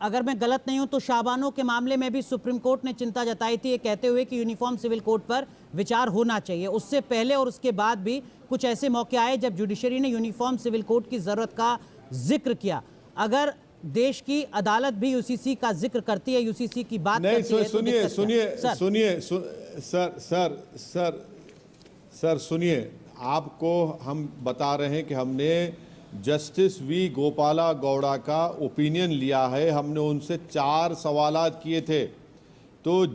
अगर मैं गलत नहीं हूं तो शाबानो के मामले में भी सुप्रीम कोर्ट ने चिंता जताई थी, ये कहते हुए कि यूनिफॉर्म सिविल कोड पर विचार होना चाहिए। उससे पहले और उसके बाद भी कुछ ऐसे मौके आए जब जुडिशरी ने यूनिफॉर्म सिविल कोड की जरूरत का जिक्र किया। अगर देश की अदालत भी यूसीसी का जिक्र करती है, यूसीसी की बात नहीं, करती है, सुनिए तो सुनिए सर सुनिए, आपको हम बता रहे हैं कि हमने जस्टिस वी गोपाला गौड़ा का ओपिनियन लिया है। हमने उनसे 4 सवालात किए थे, तो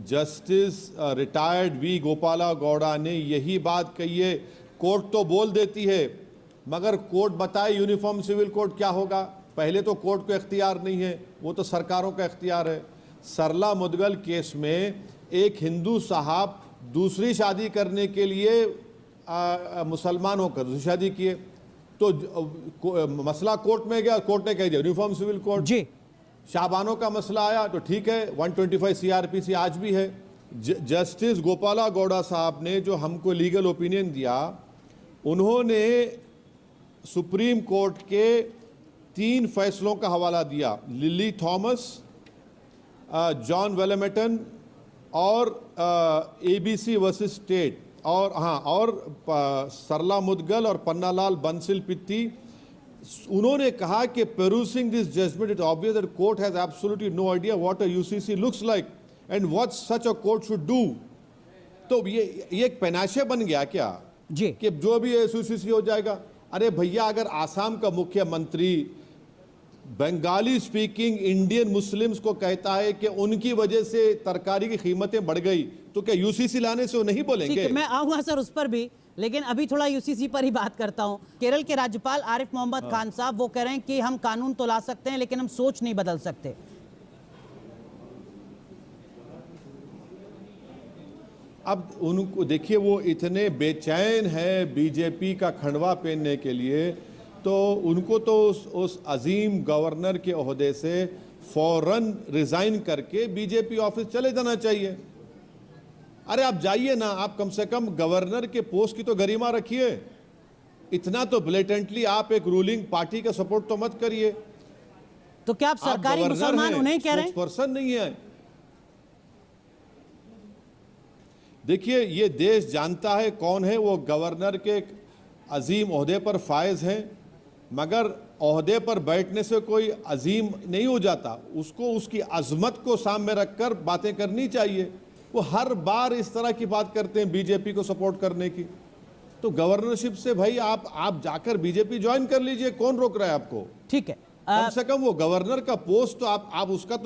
justice retired V Gopala Gowda ने यही बात कही है। कोर्ट तो बोल देती है, मगर कोर्ट बताए यूनिफॉर्म सिविल कोड क्या होगा। पहले तो कोर्ट को इख्तियार नहीं है, वो तो सरकारों का इख्तियार है। सरला मुदगल केस में एक हिंदू साहब दूसरी शादी करने के लिए मुसलमान होकर दूसरी शादी किए, तो मसला कोर्ट में गया, कोर्ट ने कह दिया यूनिफॉर्म सिविल कोड। जी, शाबानों का मसला आया तो ठीक है, 125 सीआरपीसी आज भी है। जस्टिस गोपाला गौड़ा साहब ने जो हमको लीगल ओपिनियन दिया, उन्होंने सुप्रीम कोर्ट के 3 फैसलों का हवाला दिया, लिली थॉमस, जॉन वेलमेटन और एबीसी वर्सेस स्टेट, और सरला मुदगल और पन्नालाल बंसिल पित्ती। उन्होंने कहा कि perusing this judgment it is obvious that court has absolutely no idea what a UCC looks like and what such a court should do। तो ये एक पेनाशे बन गया क्या जी, कि जो भी UCC हो जाएगा। अरे भैया, अगर आसाम का मुख्यमंत्री बंगाली स्पीकिंग इंडियन मुस्लिम्स को कहता है कि उनकी वजह से तरकारी की कीमतें बढ़ गई, तो क्या यूसीसी लाने से वो नहीं बोलेंगे? ठीक है, मैं आऊंगा सर उस पर भी, लेकिन अभी थोड़ा यूसीसी पर ही बात करता हूं। केरल के राज्यपाल आरिफ मोहम्मद खान साहब वो कह रहे हैं कि हम कानून तो ला सकते हैं लेकिन हम सोच नहीं बदल सकते। अब उनको देखिए, वो इतने बेचैन है बीजेपी का खंडवा पहनने के लिए, तो उनको तो उस अजीम गवर्नर के ओहदे से फौरन रिजाइन करके बीजेपी ऑफिस चले जाना चाहिए। अरे आप जाइए ना, आप कम से कम गवर्नर के पोस्ट की तो गरिमा रखिए। इतना तो ब्लेटेंटली आप एक रूलिंग पार्टी का सपोर्ट तो मत करिए। तो क्या आप सरकारी मुसलमान उन्हें कह रहे हैं? पर्सन नहीं है। देखिए, ये देश जानता है कौन है वो गवर्नर के अजीम ओहदे पर फायज हैं, मगर ओहदे पर बैठने से कोई अजीम नहीं हो जाता। उसको उसकी अजमत को सामने रखकर बातें करनी चाहिए। वो हर बार इस तरह की बात करते हैं बीजेपी को सपोर्ट करने की। तो गवर्नरशिप से भाई आप जाकर बीजेपी ज्वाइन कर लीजिए, कौन रोक रहा है आपको? ठीक है, कम से कम वो गवर्नर का पोस्ट तो आप उसका तो